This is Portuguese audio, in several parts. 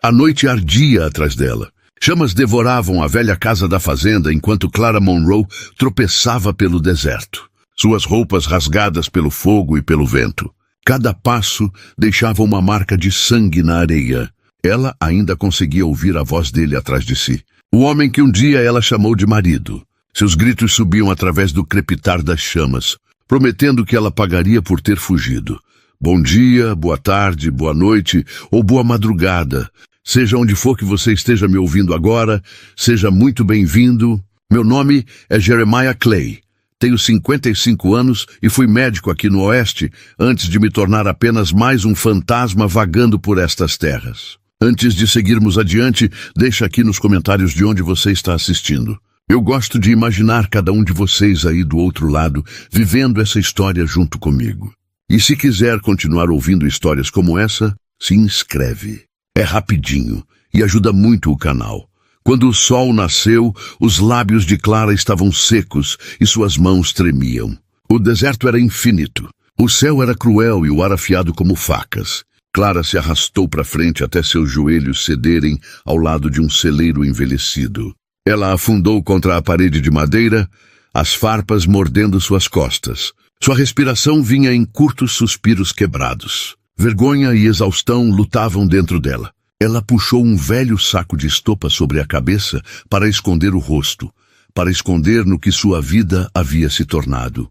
A noite ardia atrás dela. Chamas devoravam a velha casa da fazenda enquanto Clara Monroe tropeçava pelo deserto. Suas roupas rasgadas pelo fogo e pelo vento. Cada passo deixava uma marca de sangue na areia. Ela ainda conseguia ouvir a voz dele atrás de si. O homem que um dia ela chamou de marido. Seus gritos subiam através do crepitar das chamas, prometendo que ela pagaria por ter fugido. Bom dia, boa tarde, boa noite ou boa madrugada. Seja onde for que você esteja me ouvindo agora, seja muito bem-vindo. Meu nome é Jeremiah Clay. Tenho 55 anos e fui médico aqui no Oeste antes de me tornar apenas mais um fantasma vagando por estas terras. Antes de seguirmos adiante, deixa aqui nos comentários de onde você está assistindo. Eu gosto de imaginar cada um de vocês aí do outro lado, vivendo essa história junto comigo. E se quiser continuar ouvindo histórias como essa, se inscreve. É rapidinho e ajuda muito o canal. Quando o sol nasceu, os lábios de Clara estavam secos e suas mãos tremiam. O deserto era infinito. O céu era cruel e o ar afiado como facas. Clara se arrastou para frente até seus joelhos cederem ao lado de um celeiro envelhecido. Ela afundou contra a parede de madeira, as farpas mordendo suas costas. Sua respiração vinha em curtos suspiros quebrados. Vergonha e exaustão lutavam dentro dela. Ela puxou um velho saco de estopa sobre a cabeça para esconder o rosto, para esconder no que sua vida havia se tornado.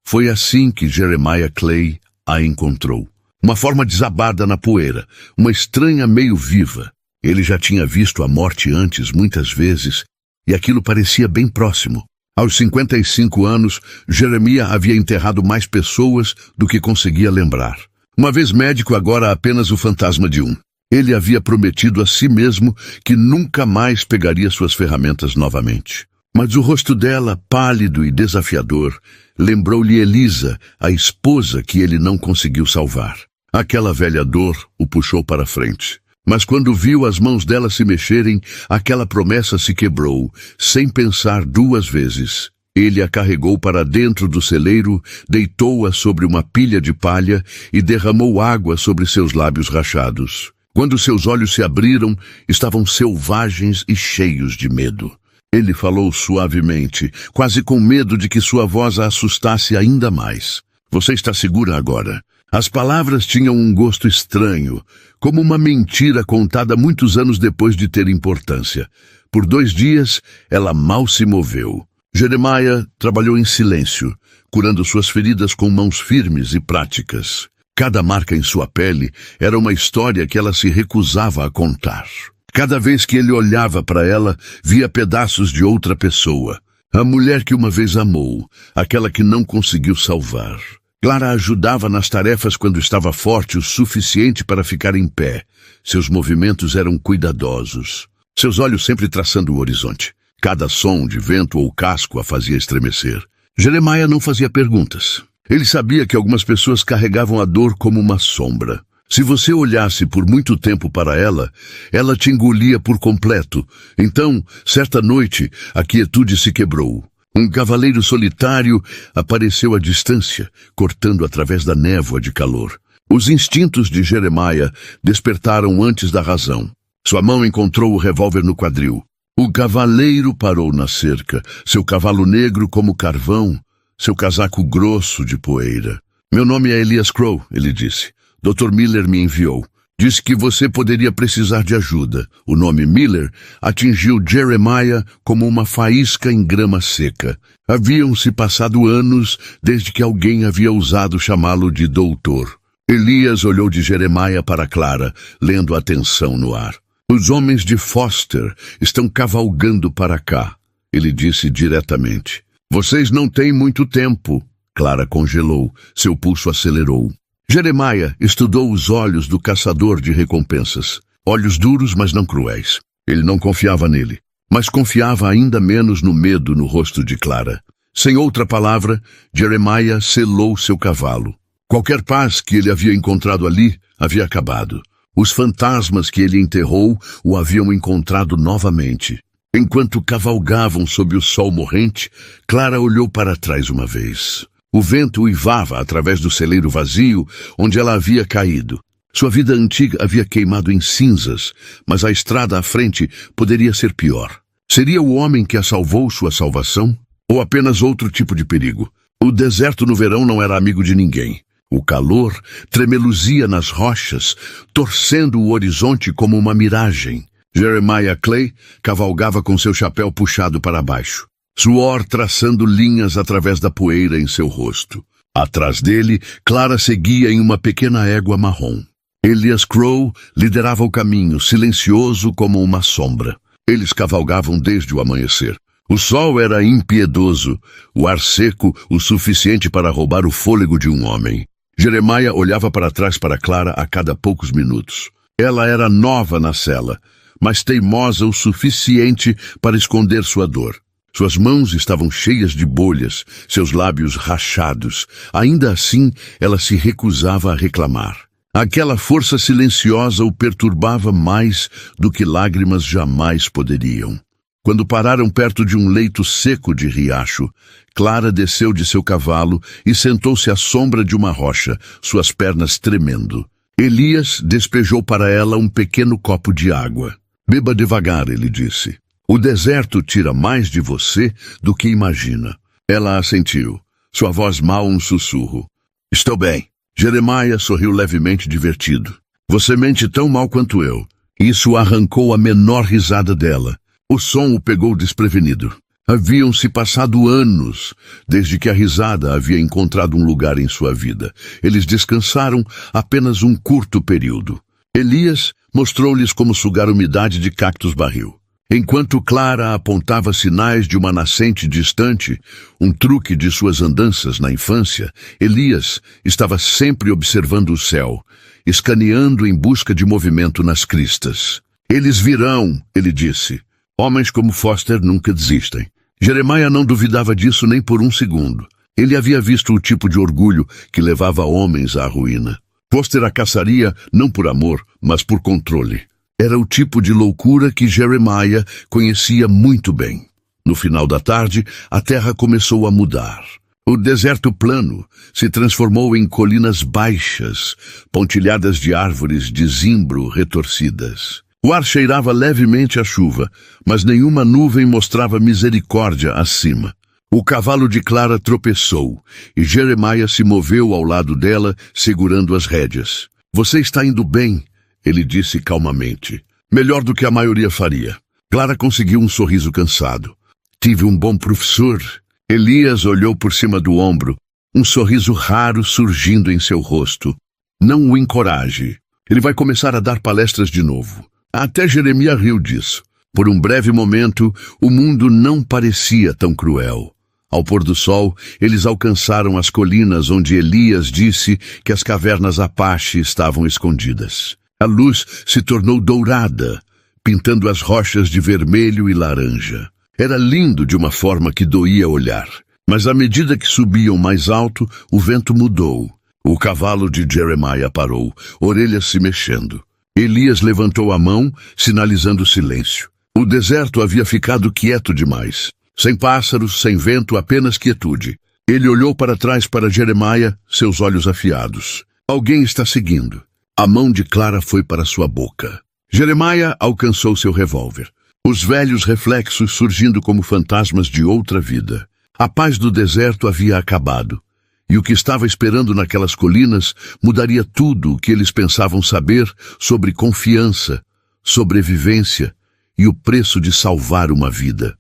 Foi assim que Jeremiah Clay a encontrou. Uma forma desabada na poeira, uma estranha meio viva. Ele já tinha visto a morte antes muitas vezes, e aquilo parecia bem próximo. Aos 55 anos, Jeremiah havia enterrado mais pessoas do que conseguia lembrar. Uma vez médico, agora apenas o fantasma de um. Ele havia prometido a si mesmo que nunca mais pegaria suas ferramentas novamente. Mas o rosto dela, pálido e desafiador, lembrou-lhe Elisa, a esposa que ele não conseguiu salvar. Aquela velha dor o puxou para frente. Mas quando viu as mãos dela se mexerem, aquela promessa se quebrou, sem pensar duas vezes. Ele a carregou para dentro do celeiro, deitou-a sobre uma pilha de palha e derramou água sobre seus lábios rachados. Quando seus olhos se abriram, estavam selvagens e cheios de medo. Ele falou suavemente, quase com medo de que sua voz a assustasse ainda mais. Você está segura agora? As palavras tinham um gosto estranho, como uma mentira contada muitos anos depois de ter importância. Por 2 dias, ela mal se moveu. Jeremiah trabalhou em silêncio, curando suas feridas com mãos firmes e práticas. Cada marca em sua pele era uma história que ela se recusava a contar. Cada vez que ele olhava para ela, via pedaços de outra pessoa. A mulher que uma vez amou, aquela que não conseguiu salvar. Clara ajudava nas tarefas quando estava forte o suficiente para ficar em pé. Seus movimentos eram cuidadosos. Seus olhos sempre traçando o horizonte. Cada som de vento ou casco a fazia estremecer. Jeremiah não fazia perguntas. Ele sabia que algumas pessoas carregavam a dor como uma sombra. Se você olhasse por muito tempo para ela, ela te engolia por completo. Então, certa noite, a quietude se quebrou. Um cavaleiro solitário apareceu à distância, cortando através da névoa de calor. Os instintos de Jeremiah despertaram antes da razão. Sua mão encontrou o revólver no quadril. O cavaleiro parou na cerca, seu cavalo negro como carvão, seu casaco grosso de poeira. Meu nome é Elias Crow, ele disse. Dr. Miller me enviou. Disse que você poderia precisar de ajuda. O nome Miller atingiu Jeremiah como uma faísca em grama seca. Haviam-se passado anos desde que alguém havia ousado chamá-lo de doutor. Elias olhou de Jeremiah para Clara, lendo a tensão no ar. Os homens de Foster estão cavalgando para cá, ele disse diretamente. Vocês não têm muito tempo. Clara congelou, seu pulso acelerou. Jeremiah estudou os olhos do caçador de recompensas. Olhos duros, mas não cruéis. Ele não confiava nele, mas confiava ainda menos no medo no rosto de Clara. Sem outra palavra, Jeremiah selou seu cavalo. Qualquer paz que ele havia encontrado ali havia acabado. Os fantasmas que ele enterrou o haviam encontrado novamente. Enquanto cavalgavam sob o sol morrente, Clara olhou para trás uma vez. O vento uivava através do celeiro vazio onde ela havia caído. Sua vida antiga havia queimado em cinzas, mas a estrada à frente poderia ser pior. Seria o homem que a salvou sua salvação? Ou apenas outro tipo de perigo? O deserto no verão não era amigo de ninguém. O calor tremeluzia nas rochas, torcendo o horizonte como uma miragem. Jeremiah Clay cavalgava com seu chapéu puxado para baixo, suor traçando linhas através da poeira em seu rosto. Atrás dele, Clara seguia em uma pequena égua marrom. Elias Crow liderava o caminho, silencioso como uma sombra. Eles cavalgavam desde o amanhecer. O sol era impiedoso, o ar seco o suficiente para roubar o fôlego de um homem. Jeremiah olhava para trás para Clara a cada poucos minutos. Ela era nova na cela, mas teimosa o suficiente para esconder sua dor. Suas mãos estavam cheias de bolhas, seus lábios rachados. Ainda assim, ela se recusava a reclamar. Aquela força silenciosa o perturbava mais do que lágrimas jamais poderiam. Quando pararam perto de um leito seco de riacho, Clara desceu de seu cavalo e sentou-se à sombra de uma rocha, suas pernas tremendo. Elias despejou para ela um pequeno copo de água. Beba devagar, ele disse. O deserto tira mais de você do que imagina. Ela assentiu, sua voz mal um sussurro. Estou bem. Jeremiah sorriu levemente divertido. Você mente tão mal quanto eu. Isso arrancou a menor risada dela. O som o pegou desprevenido. Haviam-se passado anos desde que a risada havia encontrado um lugar em sua vida. Eles descansaram apenas um curto período. Elias mostrou-lhes como sugar umidade de cactos barril. Enquanto Clara apontava sinais de uma nascente distante, um truque de suas andanças na infância, Elias estava sempre observando o céu, escaneando em busca de movimento nas cristas. Eles virão, ele disse. Homens como Foster nunca desistem. Jeremiah não duvidava disso nem por um segundo. Ele havia visto o tipo de orgulho que levava homens à ruína. Foster a caçaria não por amor, mas por controle. Era o tipo de loucura que Jeremiah conhecia muito bem. No final da tarde, a terra começou a mudar. O deserto plano se transformou em colinas baixas, pontilhadas de árvores de zimbro retorcidas. O ar cheirava levemente a chuva, mas nenhuma nuvem mostrava misericórdia acima. O cavalo de Clara tropeçou, e Jeremiah se moveu ao lado dela, segurando as rédeas. Você está indo bem, ele disse calmamente. Melhor do que a maioria faria. Clara conseguiu um sorriso cansado. Tive um bom professor. Elias olhou por cima do ombro, um sorriso raro surgindo em seu rosto. Não o encoraje. Ele vai começar a dar palestras de novo. Até Jeremiah riu disso. Por um breve momento, o mundo não parecia tão cruel. Ao pôr do sol, eles alcançaram as colinas onde Elias disse que as cavernas Apache estavam escondidas. A luz se tornou dourada, pintando as rochas de vermelho e laranja. Era lindo de uma forma que doía olhar. Mas à medida que subiam mais alto, o vento mudou. O cavalo de Jeremiah parou, orelhas se mexendo. Elias levantou a mão, sinalizando silêncio. O deserto havia ficado quieto demais. Sem pássaros, sem vento, apenas quietude. Ele olhou para trás para Jeremiah, seus olhos afiados. Alguém está seguindo. A mão de Clara foi para sua boca. Jeremiah alcançou seu revólver. Os velhos reflexos surgindo como fantasmas de outra vida. A paz do deserto havia acabado. E o que estava esperando naquelas colinas mudaria tudo o que eles pensavam saber sobre confiança, sobrevivência e o preço de salvar uma vida.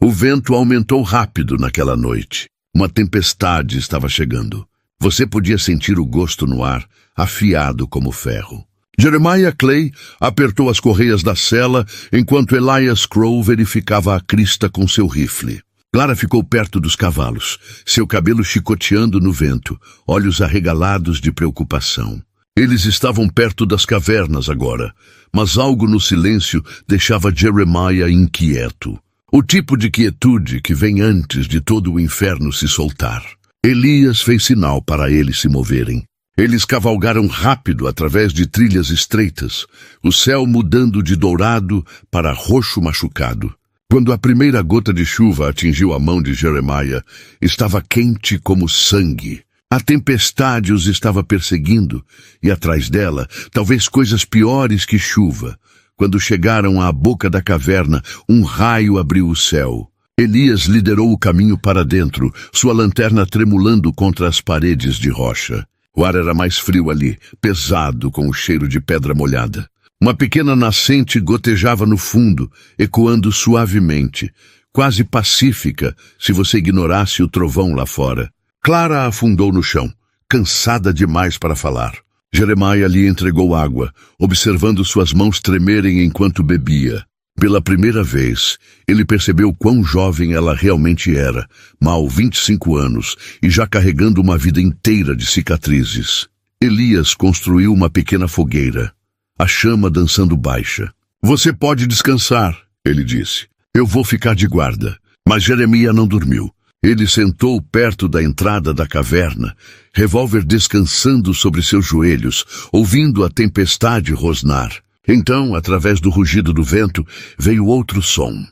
O vento aumentou rápido naquela noite. Uma tempestade estava chegando. Você podia sentir o gosto no ar, afiado como ferro. Jeremiah Clay apertou as correias da sela enquanto Elias Crow verificava a crista com seu rifle. Clara ficou perto dos cavalos, seu cabelo chicoteando no vento, olhos arregalados de preocupação. Eles estavam perto das cavernas agora, mas algo no silêncio deixava Jeremiah inquieto. O tipo de quietude que vem antes de todo o inferno se soltar. Elias fez sinal para eles se moverem. Eles cavalgaram rápido através de trilhas estreitas, o céu mudando de dourado para roxo machucado. Quando a primeira gota de chuva atingiu a mão de Jeremiah, estava quente como sangue. A tempestade os estava perseguindo, e atrás dela, talvez coisas piores que chuva. Quando chegaram à boca da caverna, um raio abriu o céu. Elias liderou o caminho para dentro, sua lanterna tremulando contra as paredes de rocha. O ar era mais frio ali, pesado com o cheiro de pedra molhada. Uma pequena nascente gotejava no fundo, ecoando suavemente, quase pacífica se você ignorasse o trovão lá fora. Clara afundou no chão, cansada demais para falar. Jeremiah lhe entregou água, observando suas mãos tremerem enquanto bebia. Pela primeira vez, ele percebeu quão jovem ela realmente era, mal 25 anos, e já carregando uma vida inteira de cicatrizes. Elias construiu uma pequena fogueira, a chama dançando baixa. "Você pode descansar", ele disse. "Eu vou ficar de guarda." Mas Jeremiah não dormiu. Ele sentou perto da entrada da caverna, revólver descansando sobre seus joelhos, ouvindo a tempestade rosnar. Então, através do rugido do vento, veio outro som.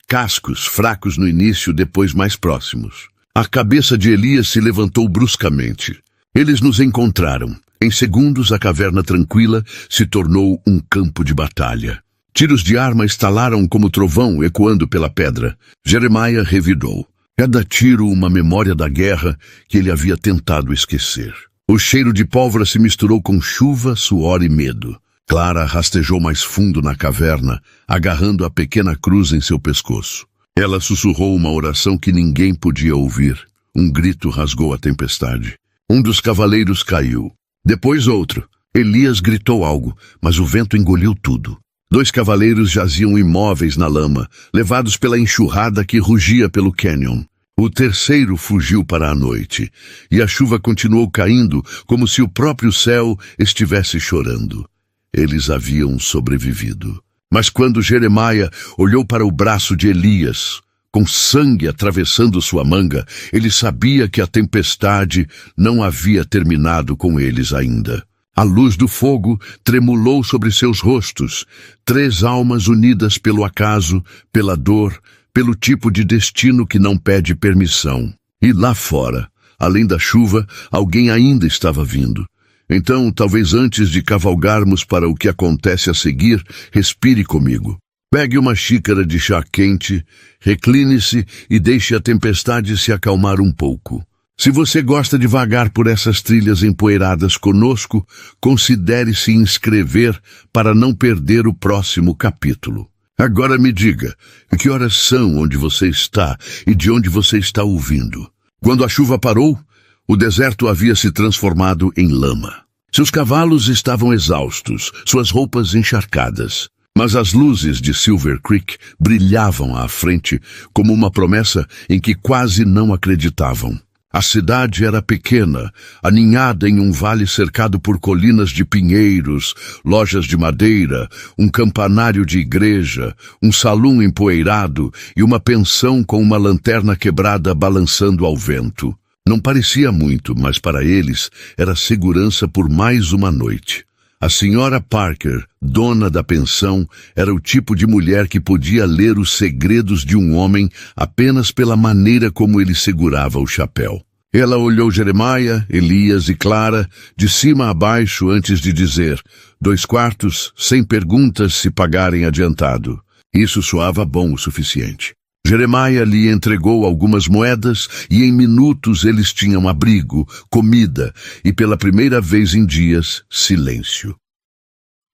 Cascos, fracos no início, depois mais próximos. A cabeça de Elias se levantou bruscamente. Eles nos encontraram. Em segundos, a caverna tranquila se tornou um campo de batalha. Tiros de arma estalaram como trovão ecoando pela pedra. Jeremiah revidou. Cada tiro uma memória da guerra que ele havia tentado esquecer. O cheiro de pólvora se misturou com chuva, suor e medo. Clara rastejou mais fundo na caverna, agarrando a pequena cruz em seu pescoço. Ela sussurrou uma oração que ninguém podia ouvir. Um grito rasgou a tempestade. Um dos cavaleiros caiu. Depois outro. Elias gritou algo, mas o vento engoliu tudo. 2 cavaleiros jaziam imóveis na lama, levados pela enxurrada que rugia pelo cânion. O terceiro fugiu para a noite, e a chuva continuou caindo como se o próprio céu estivesse chorando. Eles haviam sobrevivido. Mas quando Jeremiah olhou para o braço de Elias, com sangue atravessando sua manga, ele sabia que a tempestade não havia terminado com eles ainda. A luz do fogo tremulou sobre seus rostos, 3 almas unidas pelo acaso, pela dor, pelo tipo de destino que não pede permissão. E lá fora, além da chuva, alguém ainda estava vindo. Então, talvez antes de cavalgarmos para o que acontece a seguir, respire comigo. Pegue uma xícara de chá quente, recline-se e deixe a tempestade se acalmar um pouco. Se você gosta de vagar por essas trilhas empoeiradas conosco, considere se inscrever para não perder o próximo capítulo. Agora me diga, que horas são onde você está e de onde você está ouvindo? Quando a chuva parou, o deserto havia se transformado em lama. Seus cavalos estavam exaustos, suas roupas encharcadas. Mas as luzes de Silver Creek brilhavam à frente como uma promessa em que quase não acreditavam. A cidade era pequena, aninhada em um vale cercado por colinas de pinheiros, lojas de madeira, um campanário de igreja, um salão empoeirado e uma pensão com uma lanterna quebrada balançando ao vento. Não parecia muito, mas para eles era segurança por mais uma noite. A senhora Parker, dona da pensão, era o tipo de mulher que podia ler os segredos de um homem apenas pela maneira como ele segurava o chapéu. Ela olhou Jeremiah, Elias e Clara de cima a baixo antes de dizer: 2 quartos, sem perguntas se pagarem adiantado. Isso soava bom o suficiente. Jeremiah lhe entregou algumas moedas e em minutos eles tinham abrigo, comida e pela primeira vez em dias, silêncio.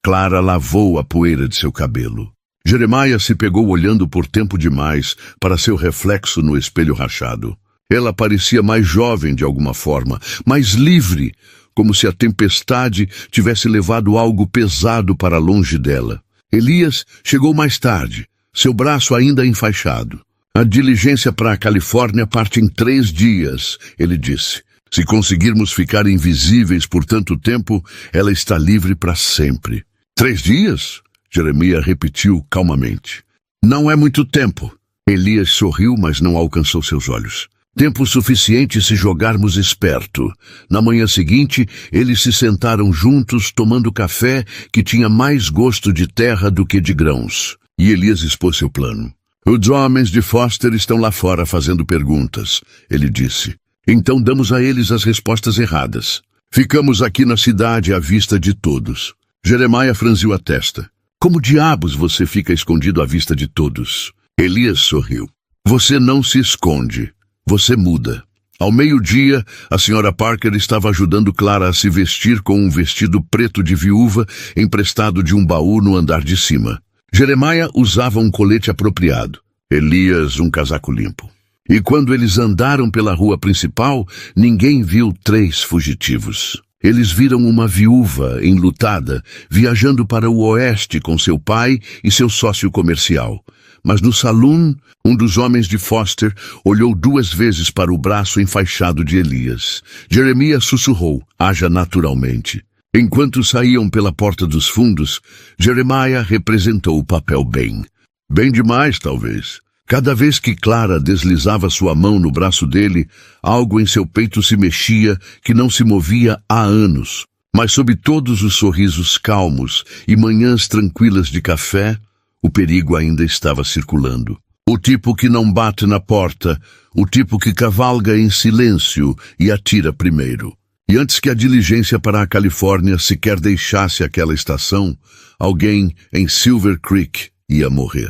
Clara lavou a poeira de seu cabelo. Jeremiah se pegou olhando por tempo demais para seu reflexo no espelho rachado. Ela parecia mais jovem de alguma forma, mais livre, como se a tempestade tivesse levado algo pesado para longe dela. Elias chegou mais tarde, seu braço ainda enfaixado. A diligência para a Califórnia parte em 3 dias, ele disse. Se conseguirmos ficar invisíveis por tanto tempo, ela está livre para sempre. 3 dias? Jeremiah repetiu calmamente. Não é muito tempo. Elias sorriu, mas não alcançou seus olhos. Tempo suficiente se jogarmos esperto. Na manhã seguinte, eles se sentaram juntos tomando café que tinha mais gosto de terra do que de grãos. E Elias expôs seu plano. Os homens de Foster estão lá fora fazendo perguntas, ele disse. Então damos a eles as respostas erradas. Ficamos aqui na cidade à vista de todos. Jeremiah franziu a testa. Como diabos você fica escondido à vista de todos? Elias sorriu. Você não se esconde. Você muda. Ao meio-dia, a senhora Parker estava ajudando Clara a se vestir com um vestido preto de viúva emprestado de um baú no andar de cima. Jeremiah usava um colete apropriado. Elias um casaco limpo. E quando eles andaram pela rua principal, ninguém viu 3 fugitivos. Eles viram uma viúva enlutada viajando para o oeste com seu pai e seu sócio comercial. Mas no salão, um dos homens de Foster olhou 2 vezes para o braço enfaixado de Elias. Jeremiah sussurrou, haja naturalmente. Enquanto saíam pela porta dos fundos, Jeremiah representou o papel bem. Bem demais, talvez. Cada vez que Clara deslizava sua mão no braço dele, algo em seu peito se mexia que não se movia há anos. Mas sob todos os sorrisos calmos e manhãs tranquilas de café, o perigo ainda estava circulando. O tipo que não bate na porta, o tipo que cavalga em silêncio e atira primeiro. E antes que a diligência para a Califórnia sequer deixasse aquela estação, alguém em Silver Creek ia morrer.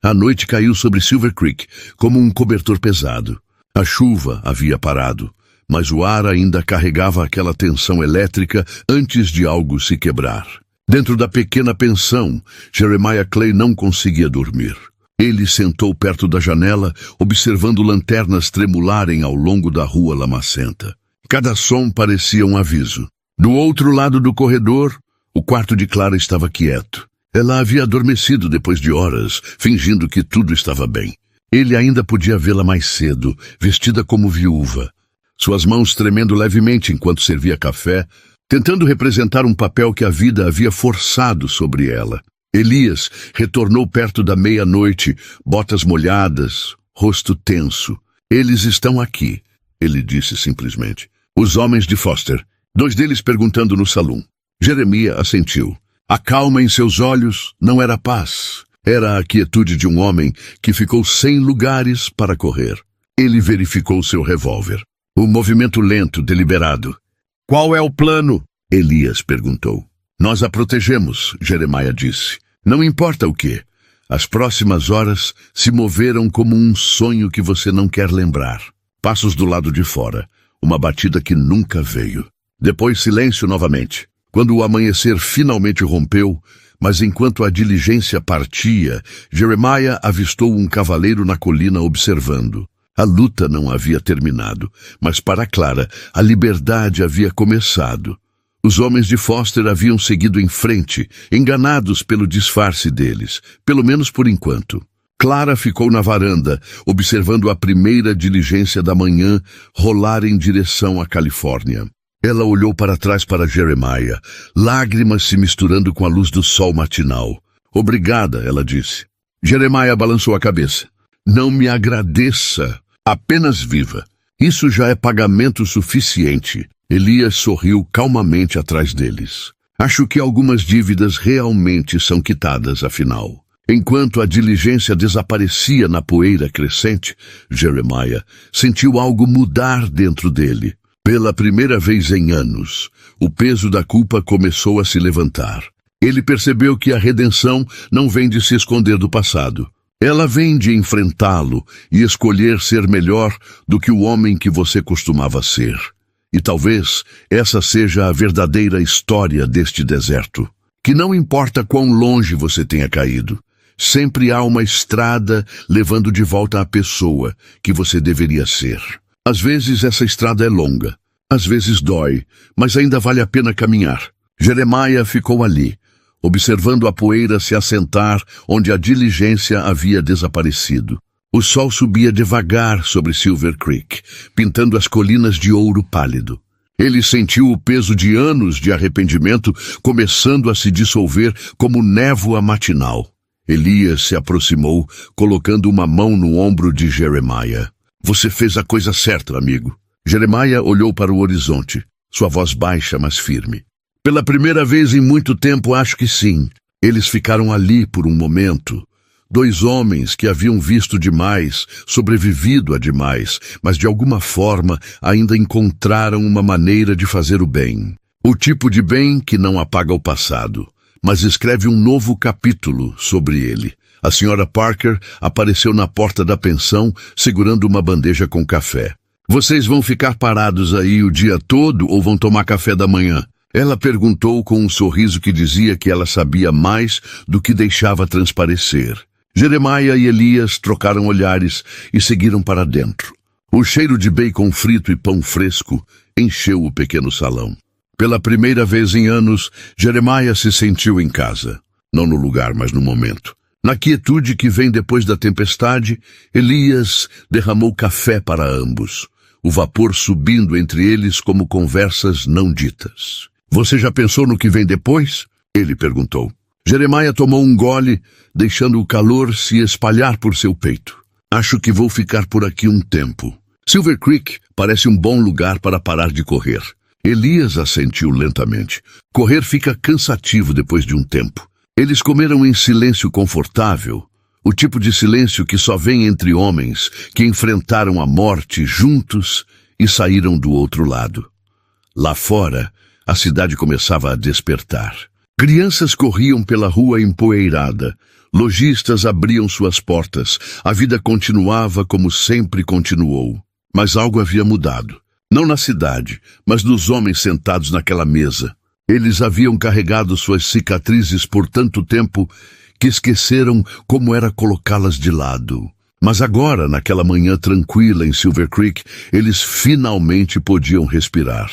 A noite caiu sobre Silver Creek como um cobertor pesado. A chuva havia parado, mas o ar ainda carregava aquela tensão elétrica antes de algo se quebrar. Dentro da pequena pensão, Jeremiah Clay não conseguia dormir. Ele sentou perto da janela, observando lanternas tremularem ao longo da rua lamacenta. Cada som parecia um aviso. Do outro lado do corredor, o quarto de Clara estava quieto. Ela havia adormecido depois de horas, fingindo que tudo estava bem. Ele ainda podia vê-la mais cedo, vestida como viúva. Suas mãos tremendo levemente enquanto servia café, tentando representar um papel que a vida havia forçado sobre ela. Elias retornou perto da meia-noite, botas molhadas, rosto tenso. Eles estão aqui, ele disse simplesmente. Os homens de Foster, 2 deles perguntando no salão. Jeremiah assentiu. A calma em seus olhos não era paz. Era a quietude de um homem que ficou sem lugares para correr. Ele verificou seu revólver. O movimento lento, deliberado. Qual é o plano? Elias perguntou. Nós a protegemos, Jeremiah disse. Não importa o que. As próximas horas se moveram como um sonho que você não quer lembrar. Passos do lado de fora. Uma batida que nunca veio. Depois silêncio novamente. Quando o amanhecer finalmente rompeu, mas enquanto a diligência partia, Jeremiah avistou um cavaleiro na colina observando. A luta não havia terminado, mas para Clara, a liberdade havia começado. Os homens de Foster haviam seguido em frente, enganados pelo disfarce deles, pelo menos por enquanto. Clara ficou na varanda, observando a primeira diligência da manhã rolar em direção à Califórnia. Ela olhou para trás para Jeremiah, lágrimas se misturando com a luz do sol matinal. Obrigada, ela disse. Jeremiah balançou a cabeça. Não me agradeça, apenas viva. Isso já é pagamento suficiente. Elias sorriu calmamente atrás deles. Acho que algumas dívidas realmente são quitadas, afinal. Enquanto a diligência desaparecia na poeira crescente, Jeremiah sentiu algo mudar dentro dele. Pela primeira vez em anos, o peso da culpa começou a se levantar. Ele percebeu que a redenção não vem de se esconder do passado. Ela vem de enfrentá-lo e escolher ser melhor do que o homem que você costumava ser. E talvez essa seja a verdadeira história deste deserto. Que não importa quão longe você tenha caído, sempre há uma estrada levando de volta a pessoa que você deveria ser. Às vezes essa estrada é longa, às vezes dói, mas ainda vale a pena caminhar. Jeremiah ficou ali, observando a poeira se assentar onde a diligência havia desaparecido. O sol subia devagar sobre Silver Creek, pintando as colinas de ouro pálido. Ele sentiu o peso de anos de arrependimento começando a se dissolver como névoa matinal. Elias se aproximou, colocando uma mão no ombro de Jeremiah. Você fez a coisa certa, amigo. Jeremiah olhou para o horizonte, sua voz baixa, mas firme. Pela primeira vez em muito tempo, acho que sim. Eles ficaram ali por um momento, 2 homens que haviam visto demais, sobrevivido a demais, mas de alguma forma ainda encontraram uma maneira de fazer o bem. O tipo de bem que não apaga o passado, mas escreve um novo capítulo sobre ele. A senhora Parker apareceu na porta da pensão, segurando uma bandeja com café. Vocês vão ficar parados aí o dia todo ou vão tomar café da manhã? Ela perguntou com um sorriso que dizia que ela sabia mais do que deixava transparecer. Jeremiah e Elias trocaram olhares e seguiram para dentro. O cheiro de bacon frito e pão fresco encheu o pequeno salão. Pela primeira vez em anos, Jeremiah se sentiu em casa. Não no lugar, mas no momento. Na quietude que vem depois da tempestade, Elias derramou café para ambos, o vapor subindo entre eles como conversas não ditas. Você já pensou no que vem depois? Ele perguntou. Jeremiah tomou um gole, deixando o calor se espalhar por seu peito. Acho que vou ficar por aqui um tempo. Silver Creek parece um bom lugar para parar de correr. Elias assentiu lentamente. Correr fica cansativo depois de um tempo. Eles comeram em silêncio confortável, o tipo de silêncio que só vem entre homens que enfrentaram a morte juntos e saíram do outro lado. Lá fora, a cidade começava a despertar. Crianças corriam pela rua empoeirada. Lojistas abriam suas portas. A vida continuava como sempre continuou. Mas algo havia mudado. Não na cidade, mas nos homens sentados naquela mesa. Eles haviam carregado suas cicatrizes por tanto tempo que esqueceram como era colocá-las de lado. Mas agora, naquela manhã tranquila em Silver Creek, eles finalmente podiam respirar.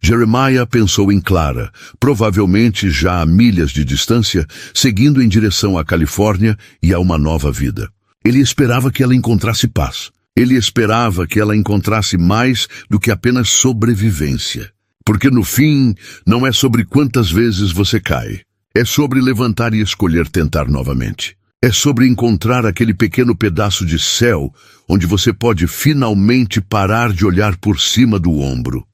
Jeremiah pensou em Clara, provavelmente já a milhas de distância, seguindo em direção à Califórnia e a uma nova vida. Ele esperava que ela encontrasse paz. Ele esperava que ela encontrasse mais do que apenas sobrevivência. Porque no fim, não é sobre quantas vezes você cai. É sobre levantar e escolher tentar novamente. É sobre encontrar aquele pequeno pedaço de céu onde você pode finalmente parar de olhar por cima do ombro.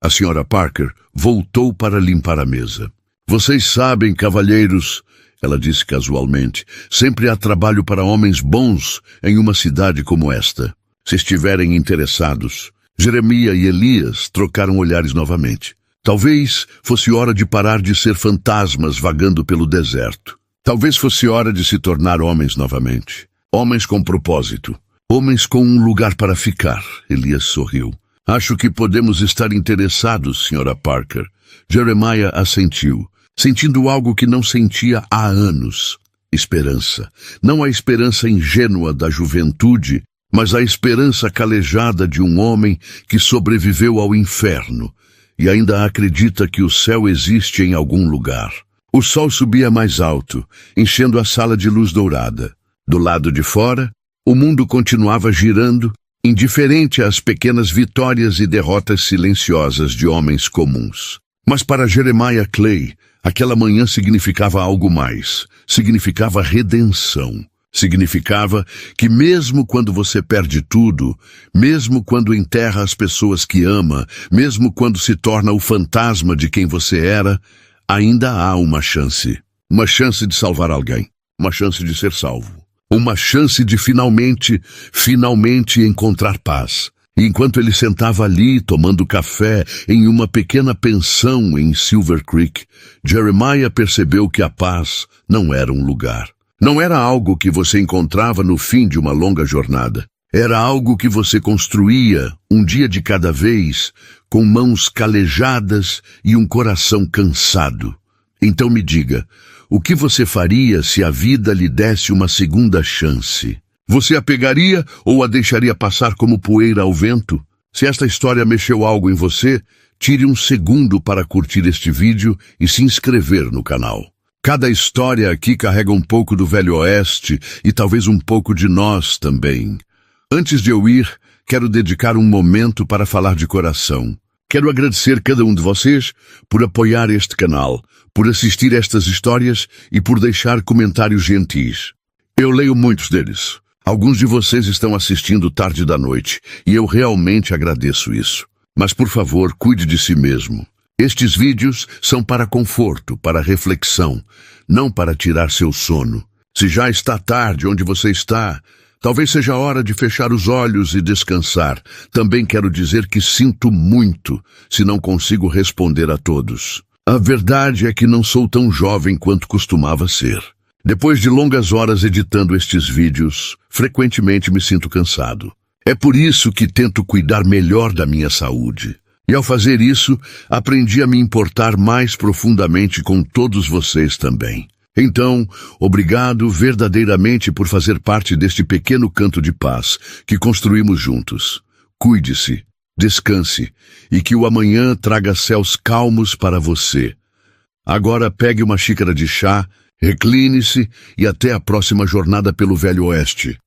A senhora Parker voltou para limpar a mesa. Vocês sabem, cavalheiros, ela disse casualmente, sempre há trabalho para homens bons em uma cidade como esta. Se estiverem interessados. Jeremiah e Elias trocaram olhares novamente. Talvez fosse hora de parar de ser fantasmas vagando pelo deserto. Talvez fosse hora de se tornar homens novamente. Homens com propósito. Homens com um lugar para ficar. Elias sorriu. Acho que podemos estar interessados, senhora Parker. Jeremiah assentiu, sentindo algo que não sentia há anos. Esperança. Não a esperança ingênua da juventude, mas a esperança calejada de um homem que sobreviveu ao inferno e ainda acredita que o céu existe em algum lugar. O sol subia mais alto, enchendo a sala de luz dourada. Do lado de fora, o mundo continuava girando, indiferente às pequenas vitórias e derrotas silenciosas de homens comuns. Mas para Jeremiah Clay, aquela manhã significava algo mais. Significava redenção. Significava que mesmo quando você perde tudo, mesmo quando enterra as pessoas que ama, mesmo quando se torna o fantasma de quem você era, ainda há uma chance. Uma chance de salvar alguém. Uma chance de ser salvo. Uma chance de finalmente encontrar paz. E enquanto ele sentava ali, tomando café, em uma pequena pensão em Silver Creek, Jeremiah percebeu que a paz não era um lugar. Não era algo que você encontrava no fim de uma longa jornada. Era algo que você construía, um dia de cada vez, com mãos calejadas e um coração cansado. Então me diga, o que você faria se a vida lhe desse uma segunda chance? Você a pegaria ou a deixaria passar como poeira ao vento? Se esta história mexeu algo em você, tire um segundo para curtir este vídeo e se inscrever no canal. Cada história aqui carrega um pouco do Velho Oeste e talvez um pouco de nós também. Antes de eu ir, quero dedicar um momento para falar de coração. Quero agradecer cada um de vocês por apoiar este canal, por assistir estas histórias e por deixar comentários gentis. Eu leio muitos deles. Alguns de vocês estão assistindo tarde da noite e eu realmente agradeço isso. Mas, por favor, cuide de si mesmo. Estes vídeos são para conforto, para reflexão, não para tirar seu sono. Se já está tarde onde você está, talvez seja a hora de fechar os olhos e descansar. Também quero dizer que sinto muito se não consigo responder a todos. A verdade é que não sou tão jovem quanto costumava ser. Depois de longas horas editando estes vídeos, frequentemente me sinto cansado. É por isso que tento cuidar melhor da minha saúde. E ao fazer isso, aprendi a me importar mais profundamente com todos vocês também. Então, obrigado verdadeiramente por fazer parte deste pequeno canto de paz que construímos juntos. Cuide-se, descanse e que o amanhã traga céus calmos para você. Agora pegue uma xícara de chá, recline-se e até a próxima jornada pelo Velho Oeste.